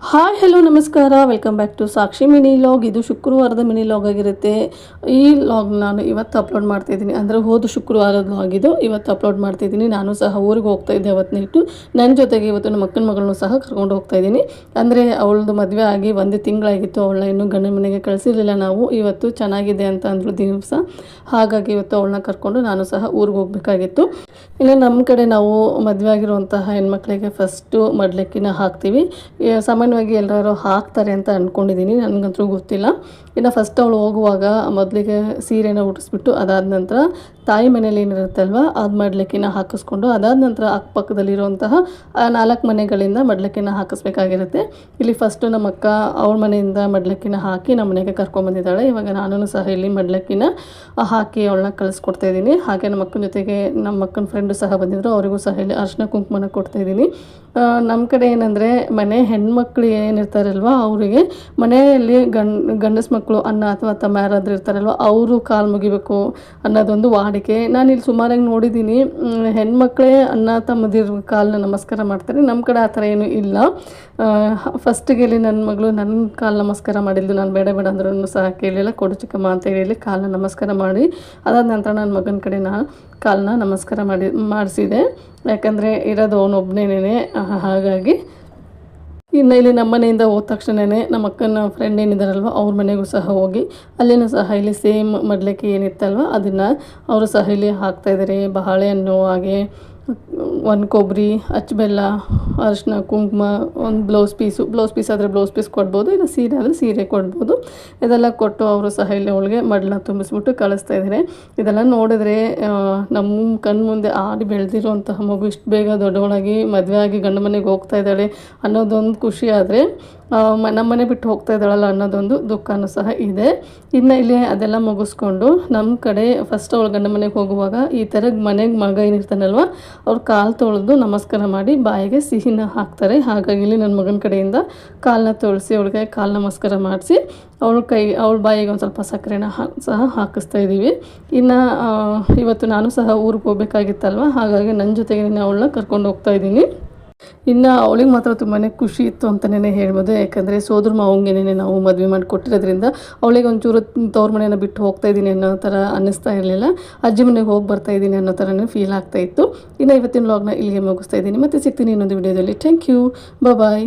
Hi hello ನಮಸ್ಕಾರ, welcome back to Sakshi mini log. ಇದು ಶುಕ್ರವಾರದ ಮಿನಿ ಲಾಗ್ ಆಗಿರುತ್ತೆ. ಈ ಲಾಗ್ ನಾನು ಇವತ್ತು ಅಪ್ಲೋಡ್ ಮಾಡ್ತಾಯಿದ್ದೀನಿ, ಅಂದರೆ ಹೋದ ಶುಕ್ರವಾರದ ಲಾಗ್ ಇದು. ಇವತ್ತು ಅಪ್ಲೋಡ್ ಮಾಡ್ತಾಯಿದ್ದೀನಿ. ನಾನು ಸಹ ಊರಿಗೆ ಹೋಗ್ತಾಯಿದ್ದೆ ಅವತ್ತು ನೈಟು. ನನ್ನ ಜೊತೆಗೆ ಇವತ್ತು ನಮ್ಮ ಅಕ್ಕನ ಮಗಳನ್ನೂ ಸಹ ಕರ್ಕೊಂಡು ಹೋಗ್ತಾಯಿದ್ದೀನಿ. ಅಂದರೆ ಅವಳದು ಮದುವೆ ಆಗಿ 1 ತಿಂಗಳಾಗಿತ್ತು. ಅವಳನ್ನ ಇನ್ನೂ ಗಂಡನ ಮನೆಗೆ ಕಳಿಸಿರಲಿಲ್ಲ ನಾವು. ಇವತ್ತು ಚೆನ್ನಾಗಿದೆ ಅಂತ ಅಂದರು ದಿವಸ. ಹಾಗಾಗಿ ಇವತ್ತು ಅವಳನ್ನ ಕರ್ಕೊಂಡು ನಾನು ಸಹ ಊರಿಗೆ ಹೋಗಬೇಕಾಗಿತ್ತು. ಇನ್ನು ನಮ್ಮ ಕಡೆ ನಾವು ಮದುವೆ ಆಗಿರುವಂತಹ ಹೆಣ್ಮಕ್ಳಿಗೆ ಫಸ್ಟು ಮಡ್ಲಕ್ಕಿನ ಹಾಕ್ತೀವಿ. ಸಾಮಾನ್ಯವಾಗಿ ಎಲ್ಲರೂ ಹಾಕ್ತಾರೆ ಅಂತ ಅಂದ್ಕೊಂಡಿದ್ದೀನಿ, ನನಗಂತೂ ಗೊತ್ತಿಲ್ಲ. ಇನ್ನು ಫಸ್ಟ್ ಅವಳು ಹೋಗುವಾಗ ಮೊದಲಿಗೆ ಸೀರೆನ ಉಡಿಸ್ಬಿಟ್ಟು ಅದಾದ ನಂತರ ತಾಯಿ ಮನೇಲಿ ಏನಿರುತ್ತಲ್ವ ಅದು ಮಡ್ಲಕ್ಕಿನ ಹಾಕಿಸ್ಕೊಂಡು ಅದಾದ ನಂತರ ಅಕ್ಕಪಕ್ಕದಲ್ಲಿರುವಂತಹ 4 ಮನೆಗಳಿಂದ ಮಡ್ಲಕ್ಕಿನ ಹಾಕಿಸ್ಬೇಕಾಗಿರುತ್ತೆ. ಇಲ್ಲಿ ಫಸ್ಟು ನಮ್ಮ ಅಕ್ಕ ಅವಳ ಮನೆಯಿಂದ ಮಡ್ಲಕ್ಕಿನ ಹಾಕಿ ನಮ್ಮ ಮನೆಗೆ ಕರ್ಕೊಂಡ್ಬಂದಿದ್ದಾಳೆ. ಇವಾಗ ನಾನು ಸಹ ಇಲ್ಲಿ ಮಡ್ಲಕ್ಕಿನ ಹಾಕಿ ಅವಳನ್ನ ಕಳಿಸ್ಕೊಡ್ತಾಯಿದ್ದೀನಿ. ಹಾಗೆ ನಮ್ಮ ಅಕ್ಕನ ಜೊತೆಗೆ ನಮ್ಮ ಅಕ್ಕನ ಫ್ರೆಂಡು ಸಹ ಬಂದಿದ್ದರು, ಅವರಿಗೂ ಸಹ ಇಲ್ಲಿ ಅರಿಶಿನ ಕುಂಕುಮನ ಕೊಡ್ತಾಯಿದ್ದೀನಿ. ನಮ್ಮ ಕಡೆ ಏನಂದರೆ ಮನೆ ಹೆಣ್ಮಕ್ಳು ಏನಿರ್ತಾರಲ್ವ ಅವರಿಗೆ ಮನೆಯಲ್ಲಿ ಗಂಡಸು ಮಕ್ಕಳು ಅಣ್ಣ ಅಥವಾ ತಮ್ಮ ಯಾರಾದರೂ ಇರ್ತಾರಲ್ವ ಅವರು ಕಾಲು ಮುಗಿಬೇಕು ಅನ್ನೋದೊಂದು ವಾಡಿಕೆ. ನಾನಿಲ್ಲಿ ಸುಮಾರಾಗಿ ನೋಡಿದ್ದೀನಿ, ಹೆಣ್ಮಕ್ಳೇ ಅಣ್ಣ ತಮ್ಮದಿರ ಕಾಲನ್ನ ನಮಸ್ಕಾರ ಮಾಡ್ತಾರೆ. ನಮ್ಮ ಕಡೆ ಆ ಥರ ಏನೂ ಇಲ್ಲ. ಫಸ್ಟಿಗೆ ಇಲ್ಲಿ ನನ್ನ ಮಗಳು ನನ್ನ ಕಾಲು ನಮಸ್ಕಾರ ಮಾಡಿದ್ದು, ನಾನು ಬೇಡ ಬೇಡ ಅಂದ್ರೂ ಸಹ ಕೇಳಲಿಲ್ಲ. ಕೊಡು ಚಿಕ್ಕಮ್ಮ ಅಂತ ಹೇಳಿ ಕಾಲನ್ನ ನಮಸ್ಕಾರ ಮಾಡಿ ಅದಾದ ನಂತರ ನನ್ನ ಮಗನ ಕಡೆ ನಾನು ಕಾಲನ್ನ ನಮಸ್ಕಾರ ಮಾಡಿಸಿದೆ. ಯಾಕಂದರೆ ಇರೋದು ಅವನೊಬ್ಬನೇನೆ. ಹಾಗಾಗಿ ಇನ್ನು ಇಲ್ಲಿ ನಮ್ಮ ಮನೆಯಿಂದ ಹೋದ ತಕ್ಷಣವೇ ನಮ್ಮ ಅಕ್ಕನ ಫ್ರೆಂಡ್ ಏನಿದ್ದಾರಲ್ವ ಅವ್ರ ಮನೆಗೂ ಸಹ ಹೋಗಿ ಅಲ್ಲಿನೂ ಸಹ ಇಲ್ಲಿ ಸೇಮ್ ಮಡ್ಲಕ್ಕಿ ಏನಿತ್ತಲ್ವ ಅದನ್ನು ಅವರು ಸಹ ಇಲ್ಲಿ ಹಾಕ್ತಾಯಿದ್ದಾರೆ. ಬಾಳೆಹಣ್ಣು, ಹಾಗೆ 1 ಕೊಬ್ಬರಿ, ಬೆಲ್ಲ, ಅರಿಶಿನ ಕುಂಕುಮ, ಒಂದು ಬ್ಲೌಸ್ ಪೀಸ್ ಆದರೆ ಬ್ಲೌಸ್ ಪೀಸ್ ಕೊಡ್ಬೋದು, ಇಲ್ಲ ಸೀರೆ ಆದರೆ ಸೀರೆ ಕೊಡ್ಬೋದು. ಇದೆಲ್ಲ ಕೊಟ್ಟು ಅವರು ಸಹ ಇಲ್ಲಿ ಅವಳಿಗೆ ಮಡ್ಲನ್ನ ತುಂಬಿಸ್ಬಿಟ್ಟು ಕಳಿಸ್ತಾಯಿದ್ದಾರೆ. ಇದೆಲ್ಲ ನೋಡಿದ್ರೆ ನಮ್ಮ ಕಣ್ಣು ಮುಂದೆ ಆಡಿ ಬೆಳೆದಿರುವಂತಹ ಮಗು ಇಷ್ಟು ಬೇಗ ದೊಡ್ಡವಳಾಗಿ ಮದುವೆ ಆಗಿ ಗಂಡ ಮನೆಗೆ ಹೋಗ್ತಾ ಇದ್ದಾಳೆ ಅನ್ನೋದೊಂದು ಖುಷಿ. ಆದರೆ ನಮ್ಮ ಮನೆ ಬಿಟ್ಟು ಹೋಗ್ತಾ ಇದ್ದಾಳಲ್ಲ ಅನ್ನೋದೊಂದು ದುಃಖನೂ ಸಹ ಇದೆ. ಇನ್ನು ಇಲ್ಲಿ ಅದೆಲ್ಲ ಮುಗಿಸ್ಕೊಂಡು ನಮ್ಮ ಕಡೆ ಫಸ್ಟ್ ಅವಳು ಗಂಡ ಮನೆಗೆ ಹೋಗುವಾಗ ಈ ಥರ ಮನೆಗೆ ಮಗ ಏನಿರ್ತಾನಲ್ವ ಅವ್ರು ಕಾಲು ತೊಳೆದು ನಮಸ್ಕಾರ ಮಾಡಿ ಬಾಯಿಗೆ ಸಿಹಿನ ಹಾಕ್ತಾರೆ. ಹಾಗಾಗಿ ಇಲ್ಲಿ ನನ್ನ ಮಗನ ಕಡೆಯಿಂದ ಕಾಲನ್ನ ತೊಳೆಸಿ ಅವಳಿಗೆ ಕಾಲು ನಮಸ್ಕಾರ ಮಾಡಿಸಿ ಅವಳ ಬಾಯಿಗೆ ಒಂದು ಸ್ವಲ್ಪ ಸಕ್ಕರೆನ ಸಹ ಹಾಕಿಸ್ತಾ ಇದ್ದೀವಿ. ಇನ್ನು ಇವತ್ತು ನಾನು ಸಹ ಊರಿಗೆ ಹೋಗಬೇಕಾಗಿತ್ತಲ್ವ, ಹಾಗಾಗಿ ನನ್ನ ಜೊತೆಗೆ ಅವಳನ್ನ ಕರ್ಕೊಂಡು ಹೋಗ್ತಾ ಇದ್ದೀನಿ. ಇನ್ನು ಅವಳಿಗೆ ಮಾತ್ರ ತುಂಬಾ ಖುಷಿ ಇತ್ತು ಅಂತಲೇ ಹೇಳ್ಬೋದು. ಯಾಕಂದರೆ ಸೋದರ ಮಾವಂಗೆನೇ ನಾವು ಮದುವೆ ಮಾಡಿ ಕೊಟ್ಟಿರೋದ್ರಿಂದ ಅವಳಿಗೆ ಒಂಚೂರು ತವ್ರ ಮನೆಯನ್ನು ಬಿಟ್ಟು ಹೋಗ್ತಾ ಇದ್ದೀನಿ ಅನ್ನೋ ಥರ ಅನ್ನಿಸ್ತಾ ಇರಲಿಲ್ಲ. ಅಜ್ಜಿ ಮನೆಗೆ ಹೋಗಿ ಬರ್ತಾ ಇದ್ದೀನಿ ಅನ್ನೋ ಥರನೇ ಫೀಲ್ ಆಗ್ತಾಯಿತ್ತು. ಇನ್ನು ಇವತ್ತಿನ ವ್ಲಾಗ್ನ ಇಲ್ಲಿಗೆ ಮುಗಿಸ್ತಾ ಇದ್ದೀನಿ. ಮತ್ತೆ ಸಿಗ್ತೀನಿ ಇನ್ನೊಂದು ವಿಡಿಯೋದಲ್ಲಿ. Thank you, bye.